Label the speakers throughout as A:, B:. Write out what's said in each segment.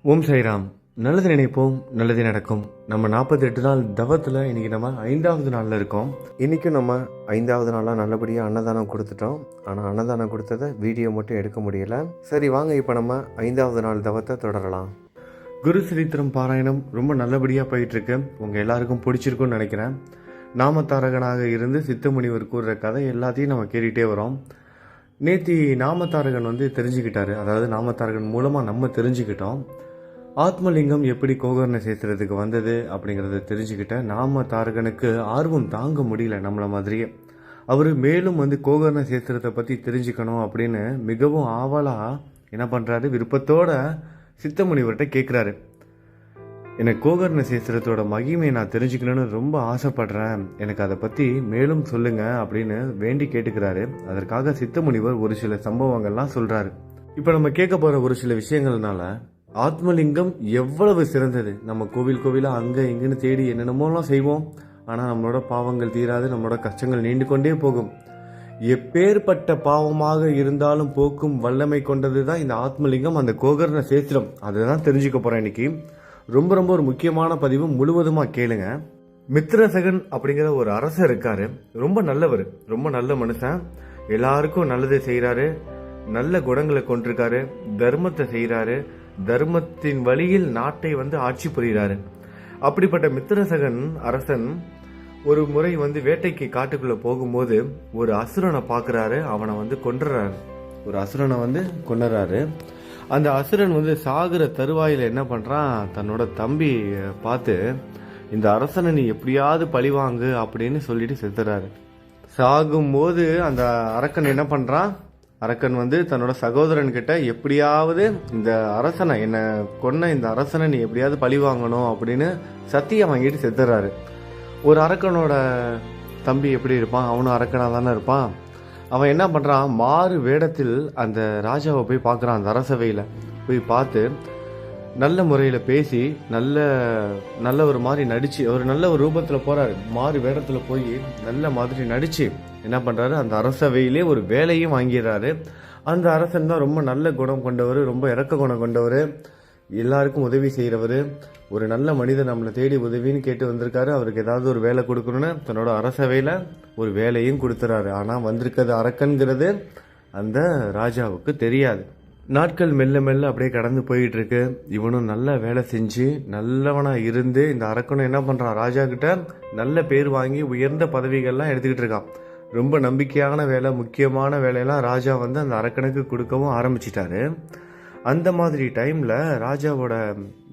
A: ஓம் சாய்ராம். நல்லது நினைப்போம், நல்லது நடக்கும். நம்ம 48 நாள் தவத்தில் இன்றைக்கி நம்ம 5வது நாளில் இருக்கோம். இன்றைக்கும் நம்ம 5வது நாளாக நல்லபடியாக அன்னதானம் கொடுத்துட்டோம். ஆனால் அன்னதானம் கொடுத்ததை வீடியோ மட்டும் எடுக்க முடியலை. சரி வாங்க, இப்போ நம்ம 5வது நாள் தவத்தை தொடரலாம். குரு சரித்திரம் பாராயணம் ரொம்ப நல்லபடியாக போயிட்டுருக்கு. உங்கள் எல்லாருக்கும் பிடிச்சிருக்குன்னு நினைக்கிறேன். நாமத்தாரகனாக இருந்து சித்தமுனிவர் கூறுற கதை எல்லாத்தையும் நம்ம கேட்டுகிட்டே வரோம். நேத்தி நாமத்தாரகன் தெரிஞ்சுக்கிட்டாரு. அதாவது நாமத்தாரகன் மூலமாக நம்ம தெரிஞ்சுக்கிட்டோம் ஆத்மலிங்கம் எப்படி கோகர்ண சேத்திரத்துக்கு வந்தது அப்படிங்கிறத தெரிஞ்சுக்கிட்ட நாமத்தாரகனுக்கு ஆர்வம் தாங்க முடியல. நம்மளை மாதிரியே அவர் மேலும் கோகர்ண சேத்திரத்தை பற்றி தெரிஞ்சுக்கணும் அப்படின்னு மிகவும் ஆவலாக என்ன பண்ணுறாரு, விருப்பத்தோட சித்தமுனிவர்கிட்ட கேட்குறாரு. எனக்கு கோகர்ண சேத்திரத்தோட மகிமையை நான் தெரிஞ்சுக்கணும்னு ரொம்ப ஆசைப்படுறேன், எனக்கு அதை பற்றி மேலும் சொல்லுங்க அப்படின்னு வேண்டி கேட்டுக்கிறாரு. அதற்காக சித்தமுனிவர் ஒரு சில சம்பவங்கள்லாம் சொல்கிறாரு. இப்போ நம்ம கேட்க போகிற ஒரு சில விஷயங்கள்னால ஆத்மலிங்கம் எவ்வளவு சிறந்தது. நம்ம கோவில் கோவிலாக அங்கே இங்கேன்னு தேடி என்னென்னமோலாம் செய்வோம். ஆனால் நம்மளோட பாவங்கள் தீராது, நம்மளோட கஷ்டங்கள் நீண்டு கொண்டே போகும். எப்பேற்பட்ட பாவமாக இருந்தாலும் போக்கும் வல்லமை கொண்டது தான் இந்த ஆத்மலிங்கம், அந்த கோகர்ண சேத்திரம். அதை தான் தெரிஞ்சுக்க போகிறேன் இன்னைக்கு. ரொம்ப ரொம்ப ஒரு முக்கியமான பதிவு, முழுவதுமாக கேளுங்க. மித்ரசகன் அப்படிங்கிற ஒரு அரசர் இருக்காரு. ரொம்ப நல்லவர், ரொம்ப நல்ல மனுஷன். எல்லாருக்கும் நல்லதை செய்கிறாரு, நல்ல குணங்களை கொண்டிருக்காரு, தர்மத்தை செய்கிறாரு, தர்மத்தின் வழியில் நாட்டை ஆட்சி புரிகிறாரு. அப்படிப்பட்ட மித்திரசகன் அரசன் ஒரு முறை வேட்டைக்கு காட்டுக்குள்ள போகும்போது ஒரு அசுரனை பார்க்குறாரு. அவனை கொன்றுறாரு. ஒரு அசுரனை கொன்னுறாரு. அந்த அசுரன் சாகுற தருவாயில் என்ன பண்றான், தன்னோட தம்பி பார்த்து இந்த அரசனை நீ எப்படியாவது பழிவாங்கு அப்படின்னு சொல்லிட்டு செத்துறாரு. சாகும்போது அந்த அரக்கன் என்ன பண்றான், அரக்கன் தன்னோட சகோதரன் கிட்ட எப்படியாவது இந்த அரசனை, என்ன கொன்ன இந்த அரசனை நீ எப்படியாவது பழி வாங்கணும் அப்படின்னு சத்தியம் வாங்கிட்டு செத்துறாரு. ஒரு அரக்கனோட தம்பி எப்படி இருப்பான், அவனும் அரக்கனாக தானே இருப்பான். அவன் என்ன பண்ணுறான், மாறு வேடத்தில் அந்த ராஜாவை போய் பார்க்குறான். அந்த அரசவையில் போய் பார்த்து நல்ல முறையில் பேசி நல்ல ஒரு மாதிரி நடித்து, அவர் நல்ல ஒரு ரூபத்தில் போகிறாரு. மாறு வேடத்தில் போய் நல்ல மாதிரி நடித்து என்ன பண்ணுறாரு, அந்த அரசவையிலே ஒரு வேலையும் வாங்கிடுறாரு. அந்த அரசன் தான் ரொம்ப நல்ல குணம் கொண்டவர், ரொம்ப இறக்க குணம் கொண்டவர், எல்லாருக்கும் உதவி செய்கிறவர். ஒரு நல்ல மனிதர் நம்மளை தேடி உதவின்னு கேட்டு வந்திருக்காரு. அவருக்கு ஏதாவது ஒரு வேலை கொடுக்கணுன்னு தன்னோட அரசவையில் ஒரு வேலையும் கொடுத்துறாரு. ஆனால் வந்திருக்கிறது அரக்கன்கிறது அந்த ராஜாவுக்கு தெரியாது. நாட்கள் மெல்ல மெல்ல அப்படியே கடந்து போயிட்டு இருக்கு. இவனும் நல்ல வேலை செஞ்சு நல்லவனா இருந்து இந்த அரக்கனும் என்ன பண்றான், ராஜா கிட்ட நல்ல பேர் வாங்கி உயர்ந்த பதவிகள்லாம் எடுத்துக்கிட்டு இருக்கான். ரொம்ப நம்பிக்கையான வேலை, முக்கியமான வேலையெல்லாம் ராஜா அந்த அரக்கனுக்கு கொடுக்கவும் ஆரம்பிச்சிட்டாரு. அந்த மாதிரி டைம்ல ராஜாவோட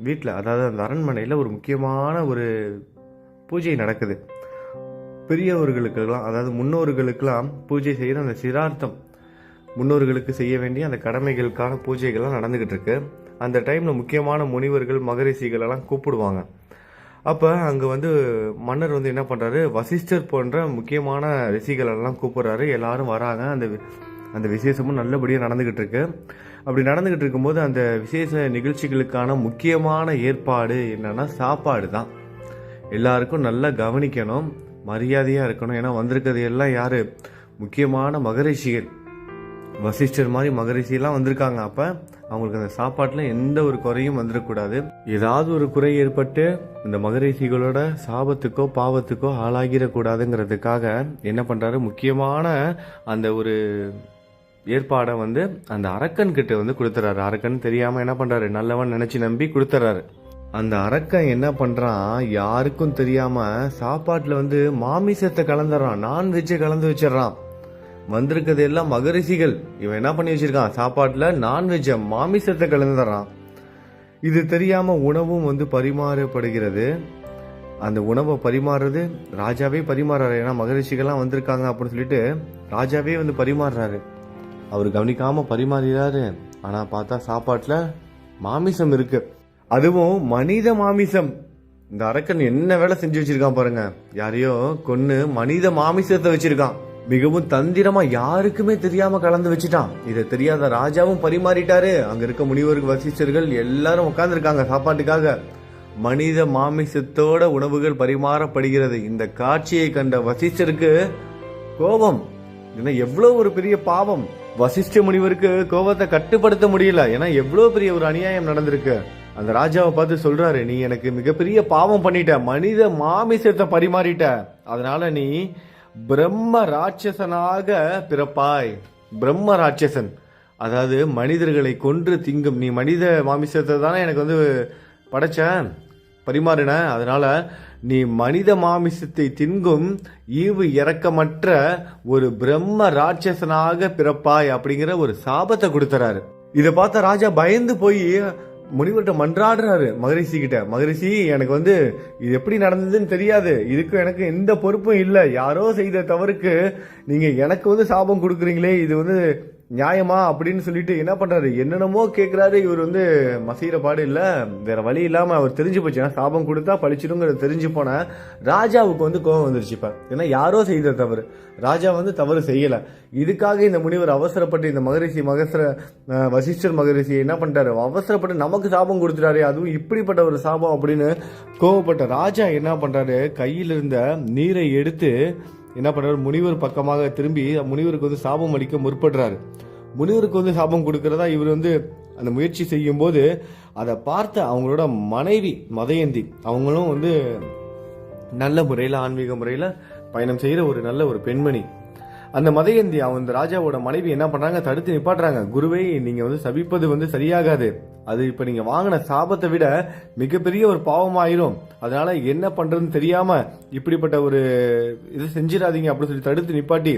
A: வீட்டில், அதாவது அந்த அரண்மனையில் ஒரு முக்கியமான ஒரு பூஜை நடக்குது. பெரியவர்களுக்கெல்லாம், அதாவது முன்னோர்களுக்கெல்லாம் பூஜை செய்கிற அந்த சிரார்த்தம், முன்னோர்களுக்கு செய்ய வேண்டிய அந்த கடமைகளுக்கான பூஜைகள்லாம் நடந்துகிட்டு இருக்கு. அந்த டைம்ல முக்கியமான முனிவர்கள் மகரிஷிகள் எல்லாம் கூப்பிடுவாங்க. அப்போ அங்கே மன்னர் என்ன பண்ணுறாரு, வசிஷ்டர் போன்ற முக்கியமான ரிஷிகள் எல்லாம் கூப்பிடுறாரு. எல்லாரும் வராங்க. அந்த விசேஷமும் நல்லபடியாக நடந்துகிட்டு இருக்கு. அப்படி நடந்துகிட்டு இருக்கும்போது அந்த விசேஷ நிகழ்ச்சிகளுக்கான முக்கியமான ஏற்பாடு என்னன்னா சாப்பாடு தான். எல்லாருக்கும் நல்லா கவனிக்கணும், மரியாதையாக இருக்கணும். ஏன்னா வந்திருக்கிறது எல்லாம் யாரு, முக்கியமான மகரிஷிகள், வசிஷ்டர் மாதிரி மகரிஷிலாம் வந்திருக்காங்க. அப்போ அவங்களுக்கு அந்த சாப்பாட்டில் எந்த ஒரு குறையும் வந்துடக்கூடாது. ஏதாவது ஒரு குறை ஏற்பட்டு இந்த மகரிஷிகளோட சாபத்துக்கோ பாவத்துக்கோ ஆளாகிடக்கூடாதுங்கிறதுக்காக என்ன பண்ணுறாரு, முக்கியமான அந்த ஒரு ஏற்பாடை அந்த அரக்கன் கிட்ட கொடுத்துறாரு. அரக்கன் தெரியாமல் என்ன பண்ணுறாரு, நல்லவன் நினச்சி நம்பி கொடுத்துறாரு. அந்த அரக்கன் என்ன பண்ணுறான், யாருக்கும் தெரியாமல் சாப்பாட்டில் மாமிசத்தை கலந்துடுறான், நான்வெஜ்ஜை கலந்து வச்சிடறான். வந்திருக்கிறது எல்லாம் மகரிஷிகள். இவன் என்ன பண்ணி வச்சிருக்கான், சாப்பாட்டில் நான்வெஜ்ஜை, மாமிசத்தை கலந்துறான். இது தெரியாம உணவும் பரிமாறப்படுகிறது. அந்த உணவை பரிமாறுறது ராஜாவே பரிமாறாரு. ஏன்னா மகரிஷிகள்லாம் வந்திருக்காங்க அப்படின்னு சொல்லிட்டு ராஜாவே பரிமாறுறாரு. அவர் கவனிக்காம பரிமாறுறாரு. ஆனா பார்த்தா சாப்பாட்டில் மாமிசம் இருக்கு, அதுவும் மனித மாமிசம். இந்த அரக்கன் என்ன வேலை செஞ்சு வச்சிருக்கான் பாருங்க, யாரையோ கொன்னு மனித மாமிசத்தை வச்சிருக்கான். மிகவும் தந்திரமா யாருக்குமே தெரியாம கலந்து வச்சுட்டான். இதை தெரியாத ராஜாவும் பரிமாறிட்டாரு. அங்க இருக்க முனிவர்கள் வசிஷ்டர்கள் எல்லாரும் உட்கார்ந்துருக்காங்க சாப்பாட்டுக்காக. மனித மாமிசத்தோட உணவுகள் பரிமாறப்படுகிறது. இந்த காட்சியை கண்ட வசிஷ்டருக்கு கோபம். எவ்வளவு ஒரு பெரிய பாவம். வசிஷ்ட முனிவருக்கு கோபத்தை கட்டுப்படுத்த முடியல. ஏன்னா எவ்வளவு பெரிய ஒரு அநியாயம் நடந்திருக்கு. அந்த ராஜாவை பார்த்து சொல்றாரு, நீ எனக்கு மிகப்பெரிய பாவம் பண்ணிட்ட, மனித மாமிசத்தை பரிமாறிட்ட, அதனால நீ பிரம்ம ராட்சசனாக பிறப்பாய். பிரம்ம ராட்சசன், அதாவது மனிதர்களை கொன்று திங்கும். நீ மனித மாமிசத்தை தானே எனக்கு வந்து படைச்ச, பரிமாறின, அதனால நீ மனித மாமிசத்தை தின்கும் ஈவு இரக்கமற்ற ஒரு பிரம்ம ராட்சசனாக பிறப்பாய் அப்படிங்கிற ஒரு சாபத்தை கொடுத்துறாரு. இதை பார்த்த ராஜா பயந்து போய் முனிவர்கிட்ட மன்றாடுறாரு மகரிஷி கிட்ட. மகரிஷி, எனக்கு வந்து இது எப்படி நடந்ததுன்னு தெரியாது, இதுக்கு எனக்கு எந்த பொறுப்பும் இல்லை, யாரோ செய்த தவறுக்கு நீங்க எனக்கு வந்து சாபம் கொடுக்குறீங்களே, இது வந்து நியாயமா அப்படின்னு சொல்லிட்டு என்ன பண்றாரு, என்னென்னமோ கேட்கிறாரு. இவர் வந்து மசீர பாடு இல்ல, வேற வழி இல்லாம அவர் தெரிஞ்சு போச்சு, சாபம் கொடுத்தா பழிச்சிடுங்கிறது தெரிஞ்சு போன ராஜாவுக்கு வந்து கோபம் வந்துருச்சுப்ப. ஏன்னா யாரோ செய்த தவறு, ராஜா வந்து தவறு செய்யல. இதுக்காக இந்த முனிவர் அவசரப்பட்டு இந்த மகரிஷி வசிஷ்டர் மகரிஷி என்ன பண்ணிட்டாரு, அவசரப்பட்டு நமக்கு சாபம் கொடுத்துட்டாரு, அதுவும் இப்படிப்பட்ட ஒரு சாபம் அப்படின்னு கோபப்பட்ட ராஜா என்ன பண்றாரு, கையில் இருந்த நீரை எடுத்து என்ன பண்றாரு, முனிவர் பக்கமாக திரும்பி முனிவருக்கு வந்து சாபம் அளிக்க முற்படுறாரு. முனிவருக்கு வந்து சாபம் கொடுக்கறதா இவர் வந்து அந்த முயற்சி செய்யும் போது அதை பார்த்த அவங்களோட மனைவி மதயந்தி, அவங்களும் வந்து நல்ல முறையில் ஆன்மீக முறையில் பயணம் செய்கிற ஒரு நல்ல ஒரு பெண்மணி. அந்த மதயந்தி அந்த ராஜாவோட மனைவி என்ன பண்றாங்க, தடுத்து நிப்பாட்டுறாங்க. குருவை, நீங்க வந்து சபிப்பது வந்து சரியாகாது, அது இப்ப நீங்க வாங்கின சாபத்தை விட மிகப்பெரிய ஒரு பாவமாயிரும், அதனால என்ன பண்றதுன்னு தெரியாம இப்படிப்பட்ட ஒரு இது செஞ்சிடாதீங்க அப்படின்னு சொல்லி தடுத்து நிப்பாட்டி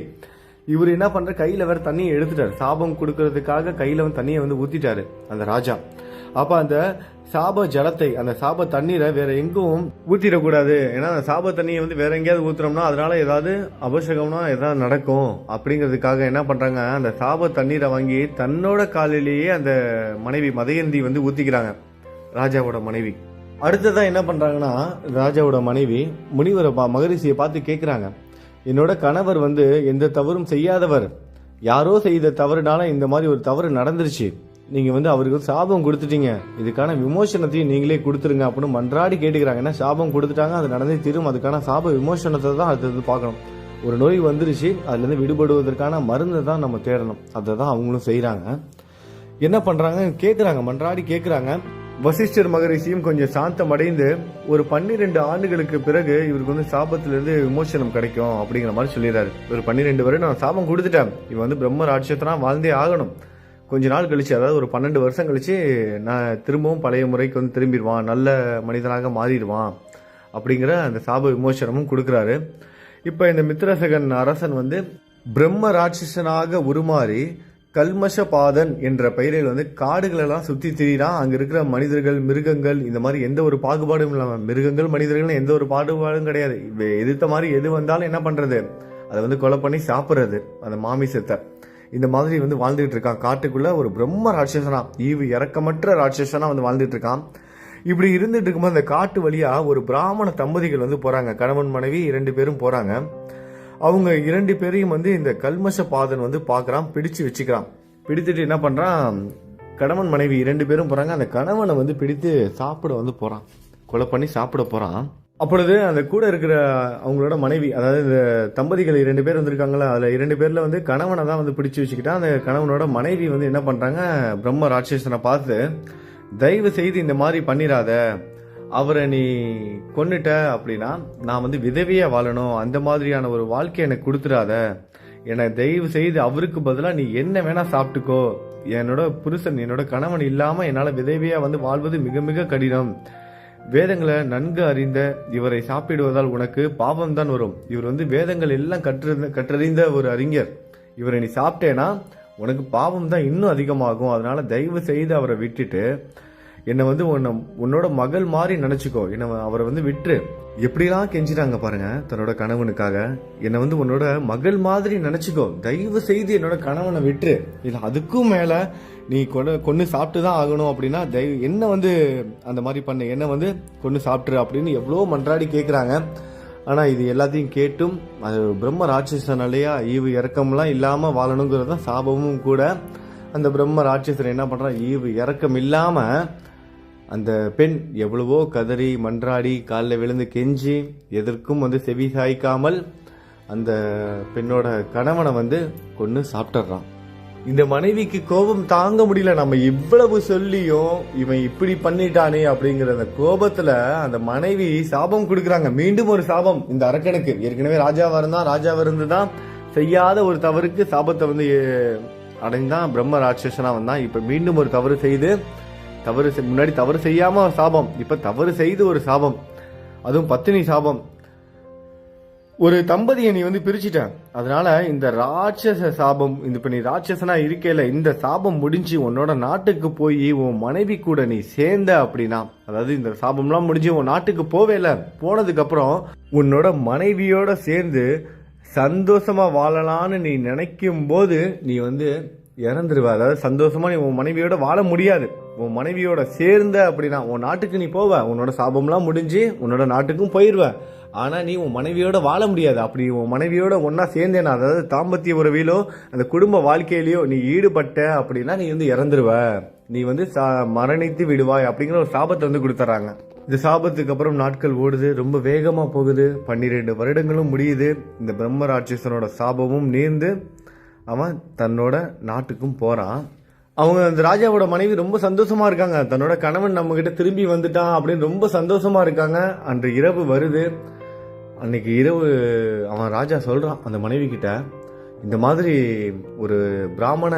A: இவர் என்ன பண்ற, கையில வேற தண்ணியை எடுத்துட்டாரு. சாபம் கொடுக்கறதுக்காக கையில வந்து தண்ணியை வந்து ஊத்திட்டாரு அந்த ராஜா. அப்ப அந்த சாப ஜலத்தை, அந்த சாப தண்ணீரை வேற எங்கும் ஊத்திடக்கூடாது, ஏன்னா அந்த சாப தண்ணியை வந்து வேற எங்கேயாவது ஊத்துறோம்னா அதனால ஏதாவது அபசகம்னா ஏதாவது நடக்கும் அப்படிங்கிறதுக்காக என்ன பண்றாங்க, அந்த சாப தண்ணீரை வாங்கி தன்னோட காலிலேயே அந்த மனைவி மதயந்தி வந்து ஊத்திக்கிறாங்க, ராஜாவோட மனைவி. அடுத்ததான் என்ன பண்றாங்கன்னா, ராஜாவோட மனைவி முனிவரை மகரிஷியை பார்த்து கேட்கிறாங்க, என்னோட கணவர் வந்து எந்த தவறும் செய்யாதவர், யாரோ செய்த தவறுனால இந்த மாதிரி ஒரு தவறு நடந்துருச்சு, நீங்க வந்து அவருக்கு சாபம் கொடுத்துட்டீங்க, இதுக்கான விமோசனத்தையும் நீங்களே கொடுத்துருங்க அப்படின்னு மன்றாடி கேட்டுக்கிறாங்க. ஏன்னா சாபம் கொடுத்துட்டாங்க, அது நடந்தே தீரும், அதுக்கான சாப விமோசனத்தை தான் அடுத்தது பார்க்கணும். ஒரு நோய் வந்துருச்சு, அதுல இருந்து விடுபடுவதற்கான மருந்தை தான் நம்ம தேடணும், அதை தான் அவங்களும் செய்யறாங்க. என்ன பண்றாங்க, கேட்கிறாங்க, மன்றாடி கேட்கிறாங்க. வசிஷ்டர் மகரிஷியும் கொஞ்சம் சாந்தம் அடைந்து ஒரு 12 ஆண்டுகளுக்கு பிறகு இவருக்கு வந்து சாபத்திலிருந்து விமோசனம் கிடைக்கும் அப்படிங்கிற மாதிரி சொல்லிடுறாரு. ஒரு 12 வரை நான் சாபம் கொடுத்துட்டேன், இவன் வந்து பிரம்ம ராட்சசனா வாழ்ந்தே ஆகணும், கொஞ்ச நாள் கழிச்சு, அதாவது ஒரு 12 வருஷம் கழிச்சு நான் திரும்பவும் பழைய முறைக்கு வந்து திரும்பிடுவான், நல்ல மனிதனாக மாறிடுவான் அப்படிங்கிற அந்த சாப விமோசனமும் கொடுக்குறாரு. இப்போ இந்த மித்ரசகன் அரசன் வந்து பிரம்ம ராட்சசனாக உருமாறி கல்மஷபாதன் என்ற பெயரில் வந்து காடுகளெல்லாம் சுற்றி திரிறான். அங்கே இருக்கிற மனிதர்கள், மிருகங்கள், இந்த மாதிரி எந்த ஒரு பாகுபாடும் இல்லாமல், மிருகங்கள் மனிதர்கள் எந்த ஒரு பாகுபாடும் கிடையாது, எதிர்த்த மாதிரி எது வந்தாலும் என்ன பண்ணுறது, அதை வந்து கொலை பண்ணி சாப்பிட்றது அந்த மாமிசத்தை. இந்த மாதிரி வந்து வாழ்ந்துட்டு இருக்கான் காட்டுக்குள்ள, ஒரு பிரம்ம ராட்சசனா, ஈவு இறக்கமற்ற ராட்சசனா வந்து வாழ்ந்துட்டு இருக்கான். இப்படி இருந்துட்டு இருக்கும்போது அந்த காட்டு வழியா ஒரு பிராமண தம்பதிகள் வந்து போறாங்க, கணவன் மனைவி 2 பேரும் போறாங்க. அவங்க 2 பேரையும் வந்து இந்த கல்மஷ பாதன் வந்து பாக்குறான், பிடிச்சு வச்சுக்கிறான். பிடித்துட்டு என்ன பண்றான், கணவன் மனைவி 2 பேரும் போறாங்க, அந்த கணவனை வந்து பிடித்து சாப்பிட வந்து போறான், கொலை பண்ணி சாப்பிட போறான். அப்பொழுது அந்த கூட இருக்கிற அவங்களோட மனைவி, அதாவது இந்த தம்பதிகள் 2 பேர் வந்திருக்காங்களா, அதுல 2 பேர்ல வந்து கணவனை தான் வந்து பிடிச்சு வச்சுக்கிட்டா. அந்த கணவனோட மனைவி வந்து என்ன பண்றாங்க, பிரம்ம ராட்சசனை பார்த்து, தயவு செய்து இந்த மாதிரி பண்ணிடாத, அவரை நீ கொன்னுட்ட அப்படின்னா நான் வந்து விதவையா வாழணும், அந்த மாதிரியான ஒரு வாழ்க்கை எனக்கு கொடுத்துடாத, என்னை தயவு செய்து அவருக்கு பதிலாக நீ என்ன வேணா சாப்பிட்டுக்கோ, என்னோட புருஷன், என்னோட கணவன் இல்லாம என்னால விதவையா வந்து வாழ்வது மிக மிக கடினம், வேதங்களை நன்கு அறிந்த இவரை சாப்பிடுவதால் உனக்கு பாவம் தான் வரும், இவர் வந்து வேதங்கள் எல்லாம் கற்றறிந்த ஒரு அறிஞர், இவரை நீ சாப்பிட்டேன்னா உனக்கு பாவம் தான் இன்னும் அதிகமாகும், அதனால தயவு செய்து அவரை விட்டுட்டு என்னை வந்து உன்னோட மகள் மாதிரி நினைச்சுக்கோ, என்ன அவரை வந்து விட்டுரு. எப்படிலாம் கெஞ்சிட்டாங்க பாருங்க தன்னோட கணவனுக்காக, என்னை வந்து உன்னோட மகள் மாதிரி நினைச்சுக்கோ, தயவு செய்து என்னோட கணவனை விட்டுரு, இல்லை அதுக்கும் மேல நீ கொண்டு சாப்பிட்டு தான் ஆகணும் அப்படின்னா என்ன வந்து அந்த மாதிரி பண்ண, என்ன வந்து கொண்டு சாப்பிட்டுரு அப்படின்னு எவ்வளோ மன்றாடி கேட்குறாங்க. ஆனால் இது எல்லாத்தையும் கேட்டும் அது பிரம்ம ராட்சசனாலேயா ஈவு இறக்கம்லாம் இல்லாமல் வாழணுங்கிறது தான் சாபமும் கூட. அந்த பிரம்ம ராட்சசன் என்ன பண்ணுறான், ஈவு இறக்கம் இல்லாமல் அந்த பெண் எவ்வளவோ கதறி மன்றாடி காலில் விழுந்து கெஞ்சி எதற்கும் வந்து செவி சாய்க்காமல் அந்த பெண்ணோட கணவனை வந்து கொண்டு சாப்பிட்டுறான். இந்த மனைவிக்கு கோபம் தாங்க முடியல. நம்ம இவ்வளவு சொல்லியும் இவன் இப்படி பண்ணிட்டானே அப்படிங்கிற அந்த கோபத்துல அந்த மனைவி சாபம் கொடுக்குறாங்க. மீண்டும் ஒரு சாபம் இந்த அரக்கனுக்கு. ஏற்கனவே ராஜாவா இருந்துதான் செய்யாத ஒரு தவறுக்கு சாபத்தை வந்து அடைந்தான், பிரம்ம ராட்சசனா வந்தான். இப்ப மீண்டும் ஒரு தவறு செய்து முன்னாடி தவறு செய்யாம ஒரு சாபம், இப்ப தவறு செய்து ஒரு சாபம், அதுவும் பத்தினி சாபம். ஒரு தம்பதியை நீ வந்து பிரிச்சுட்ட, அதனால இந்த ராட்சச சாபம், இப்ப நீ ராட்சசனா இருக்கல, இந்த சாபம் முடிஞ்சு உன்னோட நாட்டுக்கு போய் உன் மனைவி கூட நீ சேர்ந்த அப்படின்னா, அதாவது இந்த சாபம்லாம் முடிஞ்சு உன் நாட்டுக்கு போவேல, போனதுக்கு அப்புறம் உன்னோட மனைவியோட சேர்ந்து சந்தோஷமா வாழலான்னு நீ நினைக்கும் போது நீ வந்து இறந்துருவ. அதாவது சந்தோஷமா நீ உன் மனைவியோட வாழ முடியாது. உன் மனைவியோட சேர்ந்த அப்படின்னா உன் நாட்டுக்கு நீ போவ, உன்னோட சாபம்லாம் முடிஞ்சு உன்னோட நாட்டுக்கும் போயிடுவ. ஆனா நீ உன் மனைவியோட வாழ முடியாது. அப்படி உன் மனைவியோட ஒன்னா சேர்ந்தேனா, அதாவது தாம்பத்திய உறவிலோ அந்த குடும்ப வாழ்க்கையிலயோ நீ ஈடுபட்ட அப்படின்னா நீ வந்து இறந்துருவ, நீ வந்து மரணித்து விடுவாய் அப்படிங்கிற ஒரு சாபத்தை வந்து கொடுத்துறாங்க. இந்த சாபத்துக்கு அப்புறம் நாட்கள் ஓடுது, ரொம்ப வேகமா போகுது. 12 வருடங்களும் முடியுது. இந்த பிரம்ம ராட்சசனோட சாபமும் நீர்ந்து அவன் தன்னோட நாட்டுக்கும் போறான். அவங்க அந்த ராஜாவோட மனைவி ரொம்ப சந்தோஷமா இருக்காங்க. தன்னோட கணவன் நம்ம கிட்ட திரும்பி வந்துட்டான் அப்படின்னு ரொம்ப சந்தோஷமா இருக்காங்க. அன்று இரவு வருது. அன்னைக்கு இரவு அவன் ராஜா சொல்றான் அந்த மனைவி கிட்ட, இந்த மாதிரி ஒரு பிராமண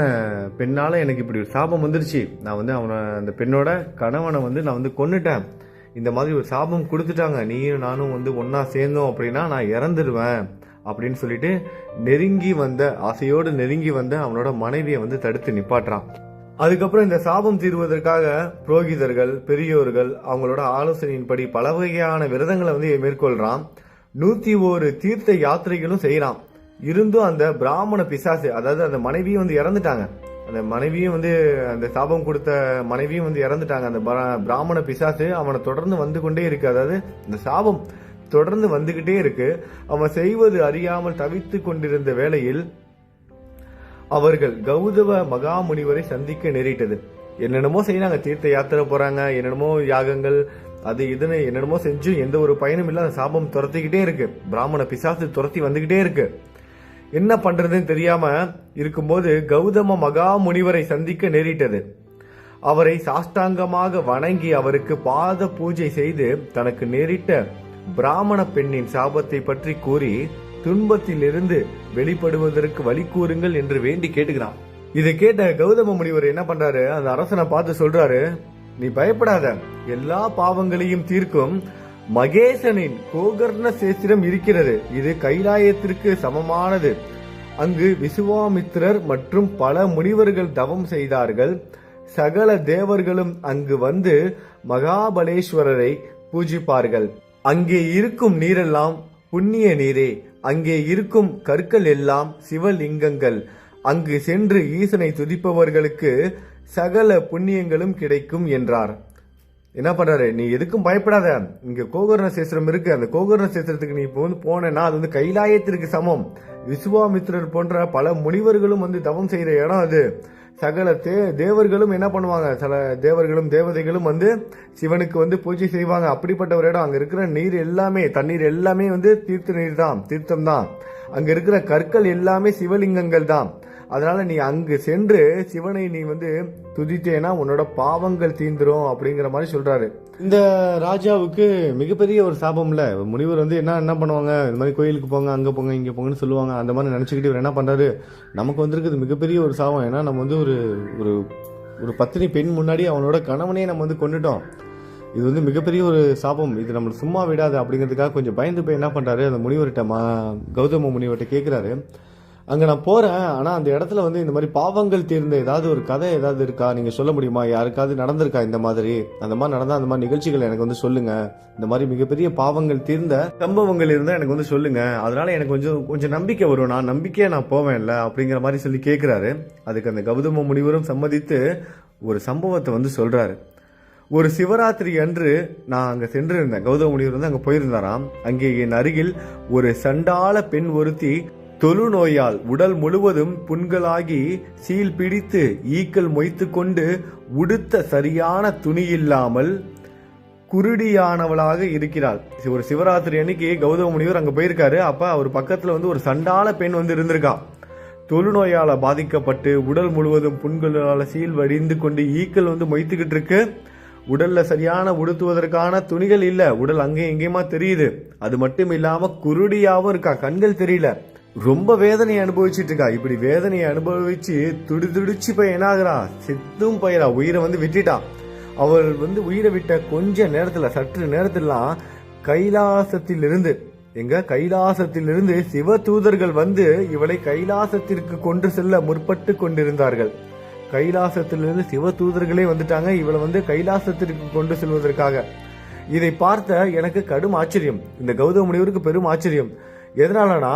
A: பெண்ணால எனக்கு இப்படி ஒரு சாபம் வந்துருச்சு. நான் வந்து அந்த பெண்ணோட கணவனை வந்து நான் வந்து கொன்னுட்டேன். இந்த மாதிரி ஒரு சாபம் கொடுத்துட்டாங்க. நீயும் நானும் வந்து ஒன்னா சேர்ந்தோம் அப்படின்னா நான் இறந்துடுவேன் அப்படின்னு சொல்லிட்டு ஆசையோடு நெருங்கி வந்த அவனோட மனைவியை வந்து தடுத்து நிப்பாட்டுறான். அதுக்கப்புறம் இந்த சாபம் தீர்வதற்காக புரோகிதர்கள், பெரியோர்கள் அவங்களோட ஆலோசனையின்படி பல வகையான விரதங்களை வந்து மேற்கொள்றான். 101 தீர்த்த யாத்திரைகளும் செய்யறான். இருந்தும் அந்த பிராமண பிசாசு, அதாவது அந்த மனைவியும் வந்து இறந்துட்டாங்க. அந்த மனைவியும் வந்து அந்த சாபம் கொடுத்த மனைவியும் வந்து இறந்துட்டாங்க. அந்த பிராமண பிசாசு அவனை தொடர்ந்து வந்து கொண்டே இருக்கு. அதாவது இந்த சாபம் தொடர்ந்து வந்துகிட்டே இருக்கு. அவன் செய்வது அறியாமல் தவித்து கொண்டிருந்த வேளையில் அவர்கள் கௌதம மகாமுனிவரை சந்திக்க நேரிட்டது. என்னென்னமோ செய்யறாங்க, தீர்த்த யாத்திரை போறாங்க, என்னென்னமோ யாகங்கள் அது இதுன்னு என்னென்னமோ செஞ்சு எந்த ஒரு பயனும் இல்ல. அந்த சாபம் துரத்திக்கிட்டே இருக்கு. பிராமண பிசாசு துரத்தி வந்துகிட்டே இருக்கு. என்ன பண்றதுன்னு தெரியாம இருக்கும்போது கௌதம மகாமுனிவரை சந்திக்க நேரிட்டது. அவரை சாஷ்டாங்கமாக வணங்கி அவருக்கு பாத பூஜை செய்து தனக்கு நேரிட்ட பிராமண பெண்ணின் சாபத்தை பற்றி கூறி துன்பத்திலிருந்து வெளிப்படுவதற்கு வழி கூறுங்கள் என்று வேண்டி கேட்டுக்கிறான். இதை கேட்ட கௌதம முனிவர் என்ன பண்றாரு, அந்த அரசனை பார்த்து சொல்றாரு, நீ பயப்படாத, எல்லா பாவங்களையும் தீர்க்கும் மகேசனின் கோகர்ண சேத்திரம் இருக்கிறது. இது கைலாயத்திற்கு சமமானது. அங்கு விசுவாமித்திரர் மற்றும் பல முனிவர்கள் தவம் செய்தார்கள். சகல தேவர்களும் அங்கு வந்து மகாபலேஸ்வரரை பூஜிப்பார்கள். அங்கே இருக்கும் நீரெல்லாம் புண்ணிய நீரே. அங்கே இருக்கும் கற்கள் எல்லாம் சிவலிங்கங்கள். அங்கு சென்று ஈசனை துதிப்பவர்களுக்கு சகல புண்ணியங்களும் கிடைக்கும் என்றார். என்ன பண்றாரு, நீ எதுக்கும் பயப்படாத, இங்க கோகர்ண சேத்திரம் இருக்கு. அந்த கோகர்ண சேத்திரத்துக்கு நீ இப்போ வந்து போனேன்னா அது வந்து கைலாயத்திற்கு சமம். விசுவாமித்திரர் போன்ற பல முனிவர்களும் வந்து தவம் செய்யற இடம் அது. சகல தேவர்களும் என்ன பண்ணுவாங்க, சில தேவர்களும் தேவதைகளும் வந்து சிவனுக்கு வந்து பூஜை செய்வாங்க. அப்படிப்பட்ட ஒரு இடம். அங்க இருக்கிற நீர் எல்லாமே, தண்ணீர் எல்லாமே வந்து தீர்த்த நீர் தான், தீர்த்தம் தான். அங்க இருக்கிற கற்கள் எல்லாமே சிவலிங்கங்கள் தான். அதனால நீ அங்கு சென்று சிவனை நீ வந்து துதித்தேனா உன்னோட பாவங்கள் தீந்துரும் அப்படிங்கிற மாதிரி சொல்றாரு. இந்த ராஜாவுக்கு மிகப்பெரிய ஒரு சாபம்ல. முனிவர் வந்து என்ன பண்ணுவாங்க, இந்த மாதிரி கோயிலுக்கு போங்க, அங்க போங்க, இங்க போங்கன்னு சொல்லுவாங்க. அந்த மாதிரி நினைச்சுக்கிட்டு இவர் என்ன பண்றாரு, நமக்கு வந்திருக்குது மிகப்பெரிய ஒரு சாபம். ஏன்னா நம்ம வந்து ஒரு ஒரு பத்தினி பெண் முன்னாடி அவனோட கணவனே நம்ம வந்து கொண்டுட்டோம். இது வந்து மிகப்பெரிய ஒரு சாபம், இது நம்மளை சும்மா விடாது அப்படிங்கிறதுக்காக கொஞ்சம் பயந்து போய் என்ன பண்றாரு, அந்த முனிவர்கிட்ட கௌதம முனிவர்கிட்ட கேட்கிறாரு, அங்கே நான் போகிறேன், ஆனால் அந்த இடத்துல வந்து இந்த மாதிரி பாவங்கள் தீர்ந்த ஏதாவது ஒரு கதை ஏதாவது இருக்கா, நீங்கள் சொல்ல முடியுமா, யாருக்காவது நடந்திருக்கா இந்த மாதிரி, அந்த மாதிரி நடந்தால் அந்த மாதிரி நிகழ்ச்சிகள் எனக்கு வந்து சொல்லுங்க, இந்த மாதிரி மிகப்பெரிய பாவங்கள் தீர்ந்த சம்பவங்கள் இருந்தால் எனக்கு வந்து சொல்லுங்க, அதனால எனக்கு கொஞ்சம் நம்பிக்கை வரும், நான் நம்பிக்கையா நான் போவேன்ல அப்படிங்கிற மாதிரி சொல்லி கேட்குறாரு. அதுக்கு அந்த கௌதம முனிவரும் சம்மதித்து ஒரு சம்பவத்தை வந்து சொல்றாரு. ஒரு சிவராத்திரி அன்று நான் அங்கே சென்றிருந்தேன். கௌதம முனிவர் வந்து அங்கே போயிருந்தாராம். அங்கே என் அருகில் ஒரு சண்டாள பெண் ஒருத்தி தொழுநோயால் உடல் முழுவதும் புண்களாகி சீல் பிடித்து ஈக்கள் மொய்த்து கொண்டு உடுத்த சரியான துணி இல்லாமல் குருடியானவளாக இருக்கிறாள். ஒரு சிவராத்திரி அன்னைக்கு கௌதம முனிவர் அங்க போயிருக்காரு. அப்ப அவர் பக்கத்துல வந்து ஒரு சண்டாள பெண் வந்து இருந்திருக்கா. தொழுநோயால பாதிக்கப்பட்டு உடல் முழுவதும் புண்களால் சீழ்வடிந்து கொண்டு ஈக்கள் வந்து மொய்த்துக்கிட்டு இருக்கு. உடல்ல சரியான உடுத்துவதற்கான துணிகள் இல்ல. உடல் அங்கேயும் எங்கேயுமா தெரியுது. அது மட்டும் இல்லாம குருடியாவும் இருக்கா, கண்கள் தெரியல. ரொம்ப வேதனையை அனுபவிச்சுட்டு இருக்கா. இப்படி வேதனையை அனுபவிச்சு துடிச்சு போய் என்ன ஆகுறா, செத்தும் போயிடா, உயிரை வந்து விட்டுட்டான். அவள் வந்து உயிரை விட்ட கொஞ்ச நேரத்துல, சற்று நேரத்திலாம் கைலாசத்திலிருந்து சிவ தூதர்கள் வந்து இவளை கைலாசத்திற்கு கொண்டு செல்ல முற்பட்டு கொண்டிருந்தார்கள். கைலாசத்திலிருந்து சிவ தூதர்களே வந்துட்டாங்க இவளை வந்து கைலாசத்திற்கு கொண்டு செல்வதற்காக. இதை பார்த்த எனக்கு கடும் ஆச்சரியம், இந்த கௌதம முனிவருக்கு பெரும் ஆச்சரியம். எதனாலனா,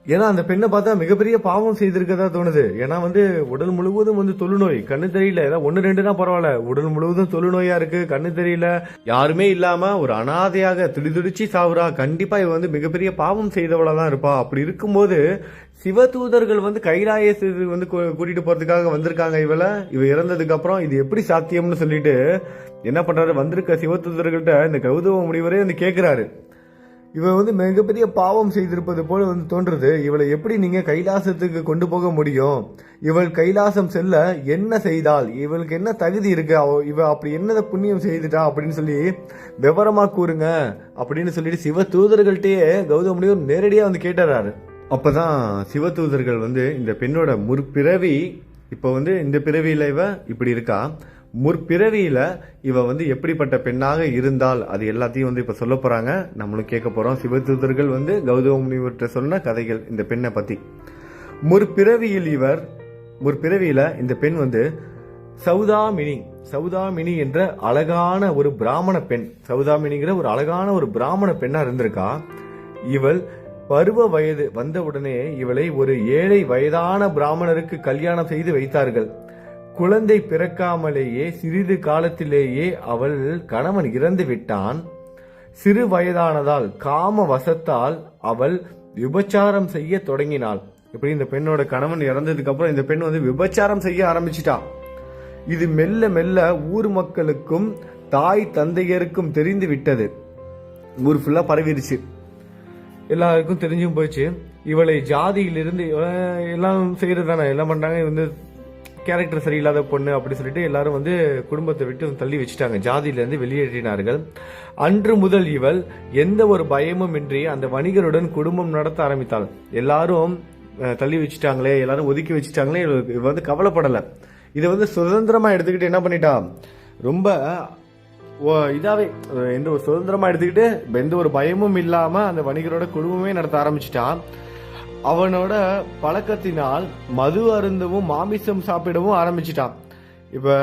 A: ஏன்னா அந்த பெண்ணை பார்த்தா மிகப்பெரிய பாவம் செய்திருக்கதா தோணுது. ஏன்னா வந்து உடல் முழுவதும் வந்து தொழுநோய், கண்ணு தெரியல. ஏதாவது 1-2 பரவாயில்ல, உடல் முழுவதும் தொழுநோயா இருக்கு, கண்ணு தெரியல, யாருமே இல்லாம ஒரு அனாதையாக துடிச்சு சாவுறா. கண்டிப்பா இவ வந்து மிகப்பெரிய பாவம் செய்தவளா தான் இருப்பா. அப்படி இருக்கும்போது சிவ தூதர்கள் வந்து கைலாயத்துக்கு வந்து கூட்டிட்டு போறதுக்காக வந்திருக்காங்க. இவ இறந்ததுக்கு அப்புறம் இது எப்படி சாத்தியம்னு சொல்லிட்டு என்ன பண்றாரு, வந்திருக்க சிவ தூதர்கள்ட்ட இந்த கௌதம முனிவரே வந்து கேட்கிறாரு. இவ வந்து மிகப்பெரிய பாவம் செய்திருப்பது போல வந்து தோன்றுது. இவளை எப்படி நீங்க கைலாசத்துக்கு கொண்டு போக முடியும்? இவள் கைலாசம் செல்ல என்ன செய்தால், இவளுக்கு என்ன தகுதி இருக்கு, இவ அப்படி என்ன புண்ணியம் செய்துட்டா அப்படின்னு சொல்லி விவரமா கூறுங்க அப்படின்னு சொல்லிட்டு சிவ தூதர்கள்ட்டயே கௌதம முனிவர் நேரடியா வந்து கேட்டாரு. அப்பதான் சிவ தூதர்கள் வந்து இந்த பெண்ணோட முற்பிறவி, இப்ப வந்து இந்த பிறவியில இவ இப்படி இருக்கா, முற்பிறவியில இவ வந்து எப்படிப்பட்ட பெண்ணாக இருந்தால் அது எல்லாத்தையும் வந்து இப்ப சொல்ல போறாங்க, நம்மளும் கேட்க போறோம். சிவ தூதர்கள் வந்து கௌதம முனிவர்கிட்ட சொன்ன கதைகள் இந்த பெண்ணை பத்தி. முற்பிறவியில இந்த பெண் வந்து சௌதாமினி என்ற அழகான ஒரு பிராமண பெண், சௌதாமினிங்கிற ஒரு அழகான ஒரு பிராமண பெண்ணா இருந்திருக்கா. இவள் பருவ வயது வந்தவுடனே இவளை ஒரு ஏழை வயதான பிராமணருக்கு கல்யாணம் செய்து வைத்தார்கள். குழந்தை பிறக்காமலேயே சிறிது காலத்திலேயே அவள் கணவன் இறந்து விட்டான். சிறு வயதானதால் காம வசத்தால் அவள் விபச்சாரம் செய்ய தொடங்கினாள். இப்படி இந்த பெண்ணோட கணவன் இறந்ததுக்கு அப்புறம் இந்த பெண் வந்து விபச்சாரம் செய்ய ஆரம்பிச்சிட்டா. இது மெல்ல மெல்ல ஊர் மக்களுக்கும் தாய் தந்தையருக்கும் தெரிந்து விட்டது. ஊர் ஃபுல்லா பரவிடுச்சு, எல்லாருக்கும் தெரிஞ்சும் போயிடுச்சு. இவளை ஜாதியிலிருந்து எல்லாம் செய்யறதுதானே, எல்லாம் பண்றாங்க, வந்து கேரக்டர் சரியில்லாத பொண்ணு அப்படி சொல்லிட்டு எல்லாரும் வந்து குடும்பத்தை விட்டு தள்ளி வச்சுட்டாங்க, ஜாதியிலிருந்து வெளியேற்றினார்கள். அன்று முதல் இவள் எந்த ஒரு பயமும் இன்றி அந்த வணிகருடன் குடும்பம் நடத்த ஆரம்பித்தாள். எல்லாரும் தள்ளி வச்சுட்டாங்களே, எல்லாரும் ஒதுக்கி வச்சுட்டாங்களே, இவ வந்து கவலைப்படலை. இதை வந்து சுதந்திரமா எடுத்துக்கிட்டு என்ன பண்ணிட்டா, ரொம்ப இதாவே எந்த ஒரு சுதந்திரமா எடுத்துக்கிட்டு எந்த ஒரு பயமும் இல்லாம அந்த வணிகரோட குடும்பமே நடத்த ஆரம்பிச்சிட்டா. அவனோட பழக்கத்தினால் மது அருந்தவும் மாமிசம் சாப்பிடவும் ஆரம்பிச்சிட்டான். இப்ப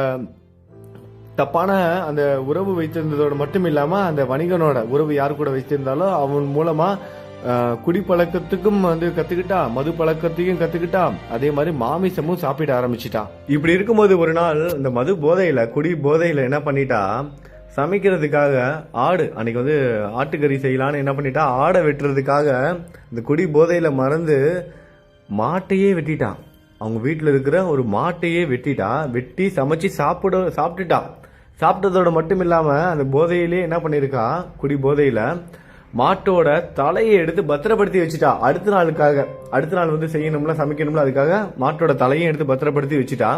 A: தப்பான அந்த உறவு வைத்திருந்ததோட மட்டும் இல்லாம அந்த வணிகனோட உறவு யார் கூட வைத்திருந்தாலும் அவன் மூலமா குடிப்பழக்கத்துக்கும் வந்து கத்துக்கிட்டா, மது பழக்கத்தையும் கத்துக்கிட்டா, அதே மாதிரி மாமிசமும் சாப்பிட ஆரம்பிச்சிட்டா. இப்படி இருக்கும்போது ஒரு நாள் இந்த மது போதையில, குடி போதையில என்ன பண்ணிட்டா, சமைக்கிறதுக்காக ஆடு, அன்னைக்கு வந்து ஆட்டுக்கறி செய்யலான்னு என்ன பண்ணிட்டா, ஆடை வெட்டுறதுக்காக இந்த குடி போதையில மறந்து மாட்டையே வெட்டிட்டான். அவங்க வீட்டில் இருக்கிற ஒரு மாட்டையே வெட்டி சமைச்சு சாப்பிட்டுட்டா. சாப்பிட்டதோட மட்டும் இல்லாம அந்த போதையிலே என்ன பண்ணிருக்கா, குடி போதையில மாட்டோட தலையை எடுத்து பத்திரப்படுத்தி வச்சுட்டா. அடுத்த நாள் வந்து செய்யணும்ல, சமைக்கணும்ல, அதுக்காக மாட்டோட தலையும் எடுத்து பத்திரப்படுத்தி வச்சுட்டா.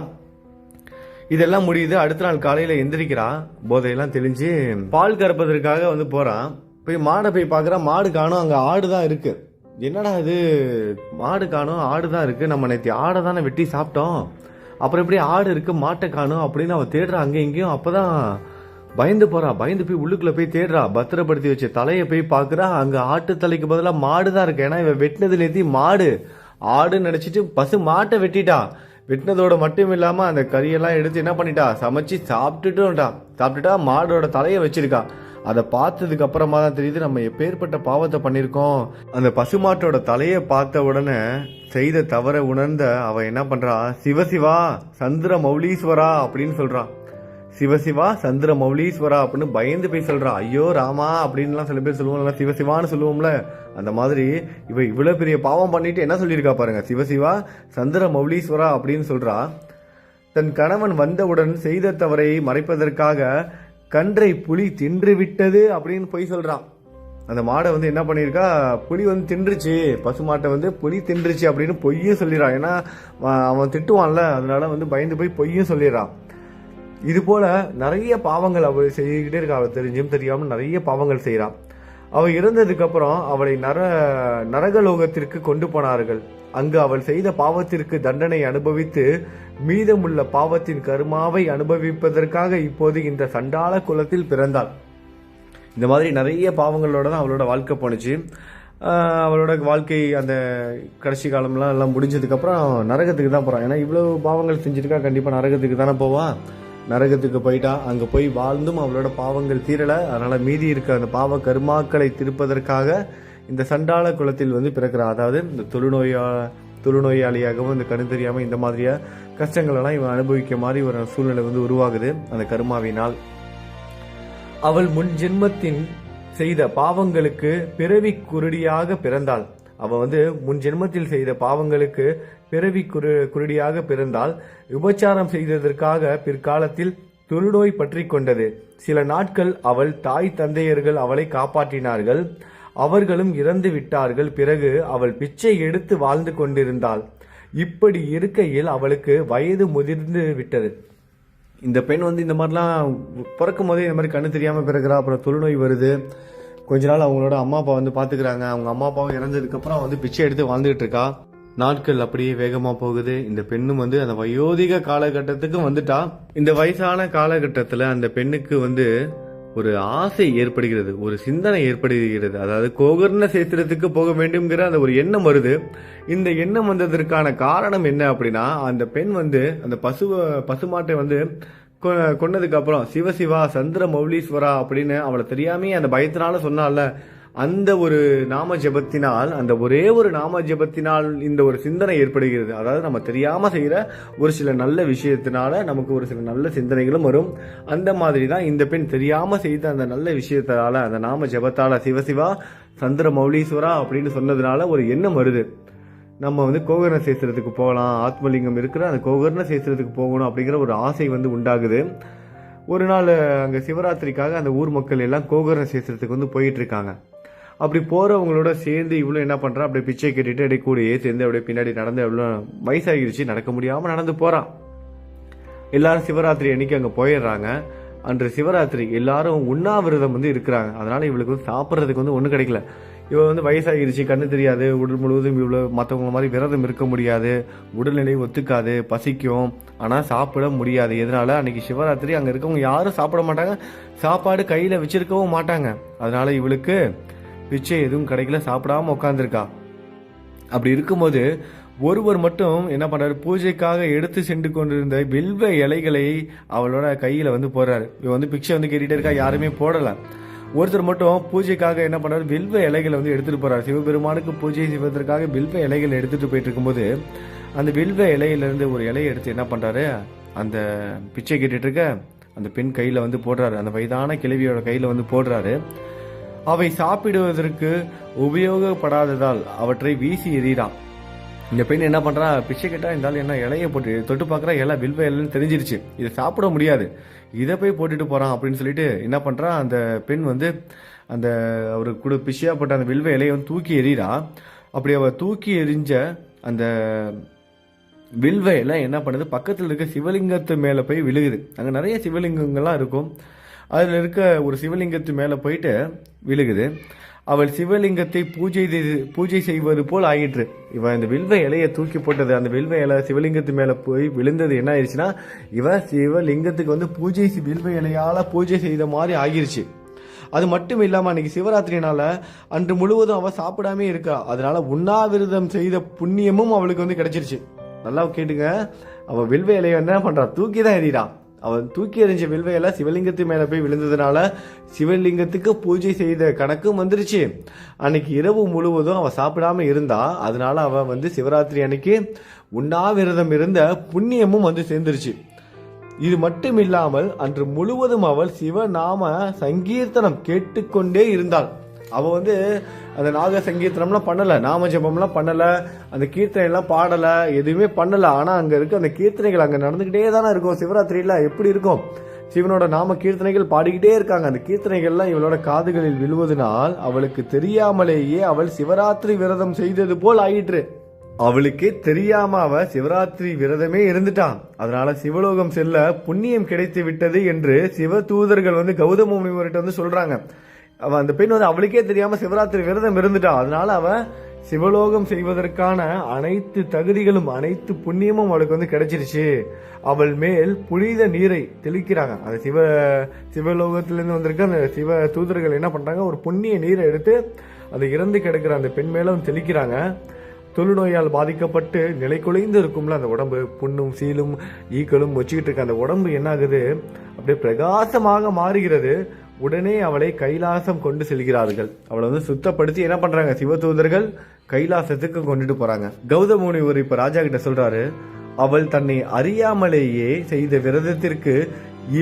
A: இதெல்லாம் முடியுது. அடுத்த நாள் காலையில எந்திரிக்கிறா, போதையெல்லாம் தெளிஞ்சு பால் கறப்பதற்காக வந்து போறான். போய் மாடை போய் பாக்குறான், மாடு காணும், அங்க ஆடுதான் இருக்கு. என்னடா இது, மாடு காணும், ஆடுதான் இருக்கு, நம்ம நேற்று ஆடை தானே வெட்டி சாப்பிட்டோம், அப்புறம் எப்படி ஆடு இருக்கு, மாட்டை காணும் அப்படின்னு அவன் தேடுறா அங்க எங்கேயும். அப்பதான் பயந்து போய் உள்ளுக்குள்ள போய் தேடுறா, பத்திரப்படுத்தி வச்சு தலையை போய் பாக்குறா, அங்க ஆட்டு தலைக்கு பதிலாக மாடுதான் இருக்கு. ஏன்னா இவன் வெட்டினதுல ஏத்தி மாடு ஆடுன்னு நினைச்சிட்டு பசு மாட்டை வெட்டிட்டா. வெட்டினதோட மட்டும் இல்லாம அந்த கறியெல்லாம் எடுத்து என்ன பண்ணிட்டா, சமைச்சு சாப்பிட்டுட்டா, மாடோட தலையை வச்சிருக்கா. அதை பார்த்ததுக்கு அப்புறமா தான் தெரியுது நம்ம எப்பேற்பட்ட பாவத்தை பண்ணிருக்கோம். அந்த பசுமாட்டோட தலையை பார்த்த உடனே செய்த தவற உணர்ந்த அவ என்ன பண்றா, சிவசிவா சந்திர மௌலீஸ்வரா அப்படின்னு சொல்றான். சிவசிவா சந்திர மௌலீஸ்வரா அப்படின்னு பயந்து போய் சொல்றா. ஐயோ ராமா அப்படின்லாம் சில பேர் சொல்லுவோம்ல, சிவசிவான்னு சொல்லுவோம்ல, அந்த மாதிரி இவ இவ்வளவு பெரிய பாவம் பண்ணிட்டு என்ன சொல்லியிருக்கா பாருங்க, சிவசிவா சந்திர மௌலீஸ்வரா அப்படின்னு சொல்றா. தன் கணவன் வந்தவுடன் செய்த தவறை மறைப்பதற்காக கன்றை புலி தின்று விட்டது அப்படின்னு போய் சொல்றான். அந்த மாடை வந்து என்ன பண்ணியிருக்கா, புலி வந்து தின்றுச்சு, பசுமாட்டை வந்து புலி தின்றுச்சு அப்படின்னு பொய்யும் சொல்லிடுறான். ஏன்னா அவன் திட்டுவான்ல, அதனால வந்து பயந்து போய் பொய்யும் சொல்லிடுறான். இது போல நிறைய பாவங்கள் அவள் செய்துக்கிட்டே இருக்கா. அவள் தெரிஞ்சும் தெரியாமல் நிறைய பாவங்கள் செய்கிறான். அவள் இறந்ததுக்கு அப்புறம் அவளை நரகலோகத்திற்கு கொண்டு போனார்கள். அங்கு அவள் செய்த பாவத்திற்கு தண்டனை அனுபவித்து மீதமுள்ள பாவத்தின் கர்மாவை அனுபவிப்பதற்காக இப்போது இந்த சண்டாள குலத்தில் பிறந்தாள். இந்த மாதிரி நிறைய பாவங்களோட தான் அவளோட வாழ்க்கை போணுச்சு. அவளோட வாழ்க்கை அந்த கடைசி காலம்லாம் எல்லாம் முடிஞ்சதுக்கப்புறம் நரகத்துக்கு தான் போகிறான். ஏன்னா இவ்வளோ பாவங்கள் செஞ்சுருக்கா, கண்டிப்பாக நரகத்துக்கு தானே போவான். நரகத்துக்கு போயிட்டா, அங்கே போய் வாழ்ந்தும் அவளோட பாவங்கள் தீரலை. அதனால் மீதி இருக்க அந்த பாவ கர்மாக்களை திருப்பதற்காக இந்த சண்டாள குலத்தில் வந்து பிறக்கிறான். அதாவது இந்த தொழுநோயாளியாகவும் இந்த கண் தெரியாமல் இந்த மாதிரியா கஷ்டங்களெல்லாம் இவன் அனுபவிக்க மாதிரி ஒரு சூழ்நிலை வந்து உருவாகுது அந்த கர்மாவினால். அவள் முன் ஜென்மத்தின் செய்த பாவங்களுக்கு பிறவி குருடியாக பிறந்தாள். அவள் வந்து முன் ஜென்மத்தில் செய்த பாவங்களுக்கு பிறவி குருடியாக பிறந்தால் விபச்சாரம் செய்ததற்காக பிற்காலத்தில் தொழுநோய் பற்றி கொண்டது. சில நாட்கள் அவள் தாய் தந்தையர்கள் அவளை காப்பாற்றினார்கள். அவர்களும் இறந்து விட்டார்கள். பிறகு அவள் பிச்சை எடுத்து வாழ்ந்து கொண்டிருந்தாள். இப்படி இருக்கையில் அவளுக்கு வயது முதிர்ந்து விட்டது. இந்த பெண் வந்து இந்த மாதிரிலாம் பிறக்கும் போதே இந்த மாதிரி கண்ணு தெரியாமல் பிறகுறா. அப்புறம் தொழுநோய் வருது. கொஞ்ச நாள் அவங்களோட அம்மா அப்பா வந்து பார்த்துக்கிறாங்க. அவங்க அம்மா அப்பாவும் இறந்ததுக்கப்புறம் வந்து பிச்சை எடுத்து வாழ்ந்துகிட்டு இருக்கா. நாட்கள் அப்படியே வேகமாக போகுது. இந்த பெண்ணும் வந்து அந்த வயோதிக காலகட்டத்துக்கு வந்துட்டா. இந்த வயசான காலகட்டத்தில் அந்த பெண்ணுக்கு வந்து ஒரு ஆசை ஏற்படுகிறது, ஒரு சிந்தனை ஏற்படுகிறது. அதாவது கோகர்ண சேத்திரத்துக்கு போக வேண்டும்ங்கிற அந்த ஒரு எண்ணம் வருது. இந்த எண்ணம் வந்ததற்கான காரணம் என்ன அப்படின்னா, அந்த பெண் வந்து அந்த பசுமாட்டை வந்து கொன்னதுக்கு அப்புறம் சிவசிவா சந்திர மௌலீஸ்வரா அப்படின்னு அவளை தெரியாமே அந்த பயத்தினால சொன்னால, அந்த ஒரு நாம ஜபத்தினால், அந்த ஒரே ஒரு நாம ஜபத்தினால் இந்த ஒரு சிந்தனை ஏற்படுகிறது. அதாவது நம்ம தெரியாம செய்யற ஒரு சில நல்ல விஷயத்தினால நமக்கு ஒரு சில நல்ல சிந்தனைகளும் வரும். அந்த மாதிரி தான் இந்த பெண் தெரியாம செய்த அந்த நல்ல விஷயத்தால, அந்த நாம ஜபத்தால சிவசிவா சந்திர மௌலீஸ்வரா அப்படின்னு சொன்னதுனால ஒரு எண்ணம் வருது. நம்ம வந்து கோகர்ண சேத்திரத்துக்கு போகலாம், ஆத்மலிங்கம் இருக்கிற அந்த கோகர்ண சேத்திரத்துக்கு போகணும் அப்படிங்கிற ஒரு ஆசை வந்து உண்டாகுது. ஒரு நாள் அங்கே சிவராத்திரிக்காக அந்த ஊர் மக்கள் எல்லாம் கோகர்ண சேத்திரத்துக்கு வந்து போயிட்டு இருக்காங்க. அப்படி போகிறவங்களோட சேர்ந்து இவ்வளோ என்ன பண்ணுறான், அப்படியே பிச்சை கட்டிட்டு அப்படியே கூடயே சேர்ந்து அப்படியே பின்னாடி நடந்து எவ்வளோ வயசாகிடுச்சு, நடக்க முடியாமல் நடந்து போகிறான். எல்லாரும் சிவராத்திரி அன்னைக்கு அங்கே போயிடுறாங்க. அன்று சிவராத்திரி எல்லாரும் உண்ணாவிரதம் வந்து இருக்கிறாங்க. அதனால இவளுக்கு வந்து சாப்பிட்றதுக்கு வந்து ஒன்றும் கிடைக்கல. இவள் வந்து வயசாகிடுச்சு, கண்ணு தெரியாது, உடல் முழுவதும் இவ்வளோ மற்றவங்க மாதிரி விரதம் இருக்க முடியாது, உடல்நிலை ஒத்துக்காது, பசிக்கும், ஆனால் சாப்பிட முடியாது. எதனால அன்னைக்கு சிவராத்திரி அங்கே இருக்கவங்க யாரும் சாப்பிட மாட்டாங்க, சாப்பாடு கையில் வச்சிருக்கவும் மாட்டாங்க. அதனால இவளுக்கு பிச்சை எதுவும் கிடைக்கல, சாப்பிடாம உட்காந்துருக்கா. அப்படி இருக்கும்போது ஒருவர் மட்டும் என்ன பண்றாரு, பூஜைக்காக எடுத்து சென்று கொண்டிருந்த வில்வ இலைகளை அவளோட கையில வந்து போடுறாரு. இவன் வந்து பிச்சை வந்து கேட்டுட்டே இருக்கா, யாருமே போடல. ஒருத்தர் மட்டும் பூஜைக்காக என்ன பண்றாரு, வில்வ இலைகளை வந்து எடுத்துட்டு போறாரு. சிவபெருமானுக்கு பூஜை செய்வதற்காக வில்வ இலைகளை எடுத்துட்டு போயிட்டு இருக்கும்போது அந்த வில்வ இலையிலிருந்து ஒரு இலையை எடுத்து என்ன பண்றாரு, அந்த பிச்சை கேட்டுட்டு இருக்க அந்த பெண் கையில வந்து போடுறாரு. அந்த வயதான கிழவியோட கையில வந்து போடுறாரு. அவை சாப்பிடுவதற்கு உபயோகப்படாததால் அவற்றை வீசி எறிகிறான். இந்த பெண் என்ன பண்றா, பிச்சை கேட்டா இருந்தாலும் என்ன இலையை போட்டு தொட்டு பார்க்குறா, இலை வில்வ இலைன்னு தெரிஞ்சிருச்சு, இதை சாப்பிட முடியாது, இதை போய் போட்டுட்டு போறான் அப்படின்னு சொல்லிட்டு என்ன பண்றா, அந்த பெண் வந்து அந்த அவருக்கு கூட பிச்சையா போட்ட அந்த வில்வ இலையை வந்து தூக்கி எறிகிறா. அப்படி அவ தூக்கி எறிஞ்ச அந்த வில்வ இலை என்ன பண்ணுது, பக்கத்தில் இருக்க சிவலிங்கத்து மேலே போய் விழுகுது. அங்கே நிறைய சிவலிங்கங்கள்லாம் இருக்கும். அதில் இருக்க ஒரு சிவலிங்கத்து மேலே போயிட்டு விழுகுது. அவள் சிவலிங்கத்தை பூஜை செய்வது போல் ஆயிற்று. இவன் இந்த வில்வ இலையை தூக்கி போட்டது, அந்த வில்வ இலை சிவலிங்கத்து மேலே போய் விழுந்தது. என்ன ஆயிடுச்சுன்னா, இவன் சிவலிங்கத்துக்கு வந்து வில்வ இலையால் பூஜை செய்த மாதிரி ஆகிருச்சு. அது மட்டும் இல்லாமல் அன்னைக்கு சிவராத்திரினால அன்று முழுவதும் அவள் சாப்பிடாமே இருக்கா. அதனால உண்ணாவிரதம் செய்த புண்ணியமும் அவளுக்கு வந்து கிடைச்சிருச்சு. நல்லா கேட்டுங்க, அவள் வில்வ இலையை என்ன பண்ணுறா, தூக்கி தான் எறிகிறான். அவன் தூக்கி எறிஞ்ச வில்வ இலை சிவலிங்கத்து மேலே போய் விழுந்ததுனால சிவலிங்கத்துக்கு பூஜை செய்த கணக்கும் வந்துருச்சு. அன்னைக்கு இரவு முழுவதும் அவள் சாப்பிடாம இருந்தா. அதனால அவள் வந்து சிவராத்திரி அன்னைக்கு உண்ணாவிரதம் இருந்த புண்ணியமும் வந்து சேர்ந்துருச்சு. இது மட்டும் இல்லாமல் அன்று முழுவதும் அவள் சிவநாம சங்கீர்த்தனம் கேட்டுக்கொண்டே இருந்தாள். அவள் வந்து அந்த நாக சங்கீர்த்தனம்லாம் பண்ணலை, நாம ஜபம்லாம் பண்ணலை, அந்த கீர்த்தனை எல்லாம் பாடலை, எதுவுமே பண்ணலை. ஆனால் அங்கே இருக்க அந்த கீர்த்தனைகள் அங்கே நடந்துக்கிட்டே தானே இருக்கும். சிவராத்திரியில் எப்படி இருக்கும், சிவனோட நாம கீர்த்தனைகள் பாடிக்கிட்டே இருக்காங்க. அந்த கீர்த்தனைகள்லாம் இவளோட காதுகளில் விழுவதனால் அவளுக்கு தெரியாமலேயே அவள் சிவராத்திரி விரதம் செய்தது போல் ஆயிற்று. அவளுக்கே தெரியாம அவ சிவராத்திரி விரதமே இருந்துட்டான். அதனால சிவலோகம் செல்ல புண்ணியம் கிடைத்து விட்டது என்று சிவ தூதர்கள் கௌதம முனிவர்கிட்ட சொல்றாங்க. அவ அந்த பெண் அவளுக்கே தெரியாம சிவராத்திரி விரதம் இருந்துட்டான். அதனால அவ சிவலோகம் செய்வதற்கான அனைத்து தகுதிகளும் அனைத்து புண்ணியமும் அவளுக்கு கிடைச்சிருச்சு. அவள் மேல் புனித நீரை தெளிக்கிறாங்க. அந்த சிவலோகத்திலிருந்து வந்திருக்க அந்த சிவ தூதர்கள் என்ன பண்றாங்க, ஒரு புண்ணிய நீரை எடுத்து அந்த இறந்து கிடக்கிற அந்த பெண் மேல தெளிக்கிறாங்க. தொழுநோயால் பாதிக்கப்பட்டு நிலை குலைந்து இருக்கும்ல அந்த உடம்பு, புண்ணும் சீலும் ஈக்களும் வச்சுக்கிட்டு இருக்க அந்த உடம்பு என்ன ஆகுது, அப்படியே பிரகாசமாக மாறுகிறது. உடனே அவளை கைலாசம் கொண்டு செல்கிறார்கள். அவளை சுத்தப்படுத்தி என்ன பண்றாங்க, சிவதூதர்கள் கைலாசத்துக்கு கொண்டுட்டு போறாங்க. கௌதம முனிவர் இப்ப ராஜா கிட்ட சொல்றாரு, அவள் தன்னை அறியாமலேயே செய்த விரதத்திற்கு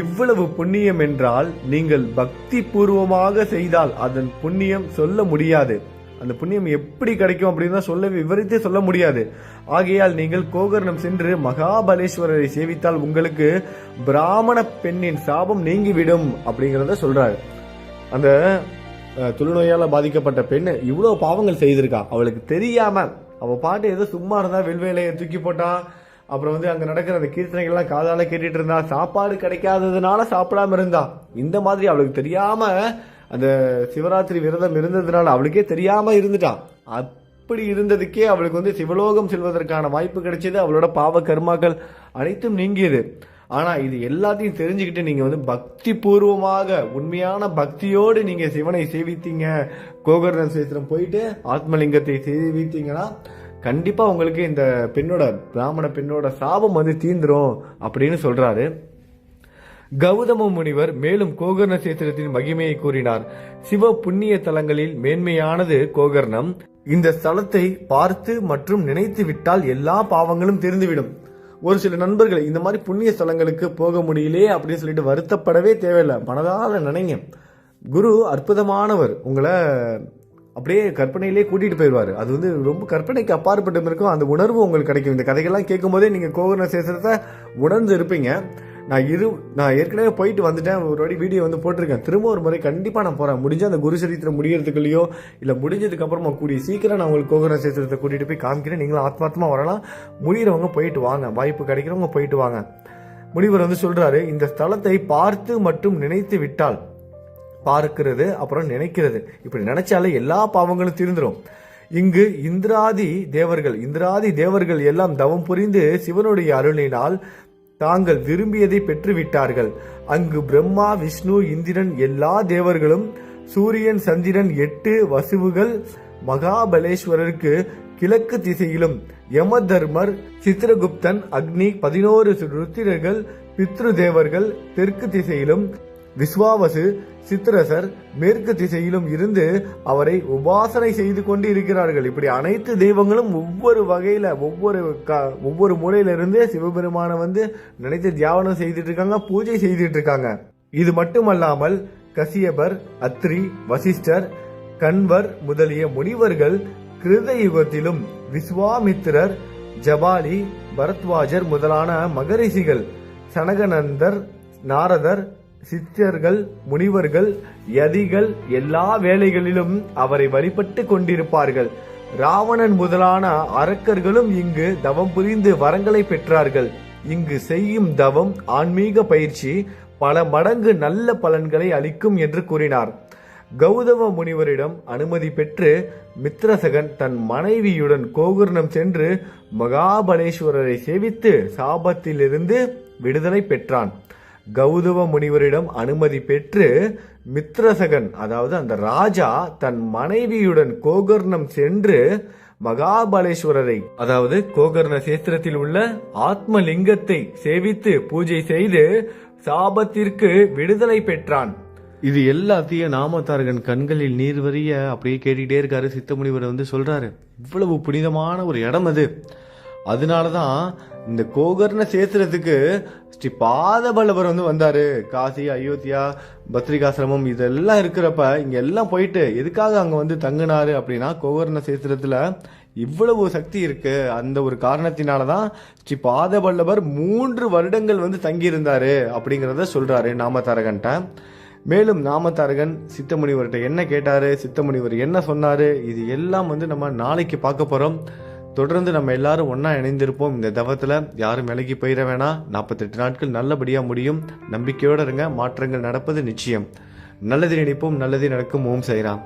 A: இவ்வளவு புண்ணியம் என்றால் நீங்கள் பக்தி பூர்வமாக செய்தால் அதன் புண்ணியம் சொல்ல முடியாது. அந்த புண்ணியம் எப்படி கிடைக்கும் அப்படின்னு விவரித்து சொல்ல முடியாது. ஆகையால் நீங்கள் கோகர்ணம் சென்று மகாபலேஸ்வரரை சேவித்தால் உங்களுக்கு பிராமண பெண்ணின் சாபம் நீங்கிவிடும் அப்படிங்கறத சொல்றாரு. அந்த தொழுநோயால பாதிக்கப்பட்ட பெண் இவ்வளவு பாவங்கள் செய்திருக்கா, அவளுக்கு தெரியாம அவ பாட்டு ஏதோ சும்மா இருந்தா வெள்வேலையை தூக்கி போட்டா, அப்புறம் அங்க நடக்கிற அந்த கீர்த்தனைகள்லாம் காதால கேட்டுட்டு இருந்தா, சாப்பாடு கிடைக்காததுனால சாப்பிடாம இருந்தா, இந்த மாதிரி அவளுக்கு தெரியாம அந்த சிவராத்திரி விரதம் இருந்ததுனால அவளுக்கே தெரியாம இருந்துட்டான். அப்படி இருந்ததுக்கே அவளுக்கு சிவலோகம் செல்வதற்கான வாய்ப்பு கிடைச்சது. அவளோட பாவ கர்மாக்கள் அனைத்தும் நீங்கியது. ஆனா இது எல்லாத்தையும் தெரிஞ்சுக்கிட்டு நீங்க பக்தி பூர்வமாக உண்மையான பக்தியோடு நீங்க சிவனை சேவித்தீங்க, கோகர்ண சேத்திரம் போயிட்டு ஆத்மலிங்கத்தை சேவித்தீங்கன்னா கண்டிப்பா உங்களுக்கு இந்த பெண்ணோட பிராமண பெண்ணோட சாபம் தீந்துரும் அப்படின்னு சொல்றாரு. கௌதம முனிவர் மேலும் கோகர்ண சேத்திரத்தின் மகிமையை கூறினார். சிவ புண்ணிய தலங்களில் மேன்மையானது கோகர்ணம். இந்த ஸ்தலத்தை பார்த்து மற்றும் நினைத்து விட்டால் எல்லா பாவங்களும் தீர்ந்துவிடும். ஒரு சில நண்பர்கள் இந்த மாதிரி புண்ணிய ஸ்தலங்களுக்கு போக முடியலையே அப்படின்னு சொல்லிட்டு வருத்தப்படவே தேவையில்லை. மனதால நினைங்க, குரு அற்புதமானவர். உங்களை அப்படியே கற்பனையிலே கூட்டிட்டு போயிடுவாரு. அது ரொம்ப கற்பனைக்கு அப்பாற்பட்டு இருக்கும். அந்த உணர்வு உங்களுக்கு கிடைக்கும். இந்த கதைகள்லாம் கேட்கும் போதே நீங்க கோகர்ண சேத்திரத்தை உணர்ந்து இருப்பீங்க. நான் ஏற்கனவே போயிட்டு வந்துட்டேன், ஒரு வாட்டி வீடியோ போட்டிருக்கேன். திரும்ப ஒரு முறை கண்டிப்பா நான் போறேன். முடிஞ்ச அந்த குரு சரித்திரம் முடியறதுக்குள்ளயோ இல்ல முடிஞ்சதுக்கு அப்புறமா கூடிய சீக்கிரம் நான் உங்களுக்கு கோகர்ண சேத்திரத்தை கூட்டிட்டு போய் காமிக்கிறேன். நீங்களும் ஆத்மார்த்தமா வரலாம். முடிகிறவங்க போயிட்டு வாங்க, வாய்ப்பு கிடைக்கிறவங்க போயிட்டு வாங்க. முனிவர் சொல்றாரு, இந்த ஸ்தலத்தை பார்த்து மற்றும் நினைத்து விட்டால், பார்க்கிறது அப்புறம் நினைக்கிறது, இப்படி நினைச்சாலே எல்லா பாவங்களும் தீர்ந்துரும். இங்கு இந்திராதி தேவர்கள் எல்லாம் தவம் புரிந்து சிவனுடைய அருளினால் தாங்கள் விரும்பியதை பெற்றுவிட்டார்கள். அங்கு பிரம்மா, விஷ்ணு, இந்திரன் எல்லா தேவர்களும், சூரியன், சந்திரன், 8 வசுவுகள், மகாபலேஸ்வரருக்கு கிழக்கு திசையிலும், யம தர்மர், சித்திரகுப்தன், அக்னி, 11 ருத்திரர்கள், பித்ரு தேவர்கள் தெற்கு திசையிலும், விஸ்வாவசு, சித்திரசர் மேற்கு திசையிலும் இருந்து அவரை உபாசனை செய்து கொண்டு இருக்கிறார்கள். இப்படி அனைத்து தெய்வங்களும் ஒவ்வொரு வகையில ஒவ்வொரு மூலையில இருந்து சிவபெருமான நினைத்து தியானம் செய்துட்டு இருக்காங்க, பூஜை செய்துட்டு இருக்காங்க. இது மட்டுமல்லாமல் கசியபர், அத்ரி, வசிஷ்டர், கண்வர் முதலிய முனிவர்கள் கிருத யுகத்திலும், விஸ்வாமித்திரர், ஜபாலி, பரத்வாஜர் முதலான மகரிஷிகள், சனகநந்தர், நாரதர், சித்தர்கள், முனிவர்கள், யதிகள் எல்லா வேளைகளிலும் அவரை வழிபட்டு கொண்டிருப்பார்கள். ராவணன் முதலான அரக்கர்களும் இங்கு தவம் புரிந்து வரங்களை பெற்றார்கள். இங்கு செய்யும் தவம் ஆன்மீக பயிற்சி பல மடங்கு நல்ல பலன்களை அளிக்கும் என்று கூறினார். கௌதம முனிவரிடம் அனுமதி பெற்று மித்ரசகன் தன் மனைவியுடன் கோகர்ணம் சென்று மகாபலேஸ்வரரை சேவித்து சாபத்திலிருந்து விடுதலை பெற்றான். கௌதம முனிவரிடம் அனுமதி பெற்று மித்ரசகன், அதாவது அந்த ராஜா, தன் மனைவியுடன் கோகர்ணம் சென்று மகாபலேஸ்வரரை, அதாவது கோகர்ண சேத்திரத்தில் உள்ள ஆத்மலிங்கத்தை சேவித்து பூஜை செய்து சாபத்திற்கு விடுதலை பெற்றான். இது எல்லாத்தையும் நாமத்தாரகன் கண்களில் நீர் வரிய அப்படியே கேட்டுக்கிட்டே இருக்காரு. சித்த முனிவர் சொல்றாரு, இவ்வளவு புனிதமான ஒரு இடம் அது. அதனாலதான் இந்த கோகர்ண சேத்திரத்துக்கு ஸ்ரீ பாதபல்லவர் வந்தாரு. காசி, அயோத்தியா, பத்ரிகாசிரமம் இதெல்லாம் இருக்கிறப்ப இங்க எல்லாம் போயிட்டு எதுக்காக அங்க தங்கினாரு அப்படின்னா, கோகர்ண சேத்திரத்துல இவ்வளவு சக்தி இருக்கு. அந்த ஒரு காரணத்தினாலதான் ஸ்ரீ பாதபல்லவர் 3 வருடங்கள் தங்கியிருந்தாரு அப்படிங்கிறத சொல்றாரு நாமதாரகன்ட்ட. மேலும் நாமதாரகன் சித்தமுனிவர்கிட்ட என்ன கேட்டாரு, சித்தமுனிவர் என்ன சொன்னாரு, இது எல்லாம் நம்ம நாளைக்கு பார்க்க போறோம். தொடர்ந்து நம்ம எல்லாரும் ஒன்னா இணைந்திருப்போம். இந்த தவத்துல யாரும் விலகி போயிட வேணாம். 48 நாட்கள் நல்லபடியா முடியும். நம்பிக்கையோட இருங்க. மாற்றங்கள் நடப்பது நிச்சயம். நல்லது நினைப்போம், நல்லது நடக்கும். ஓம் சாய்ராம்.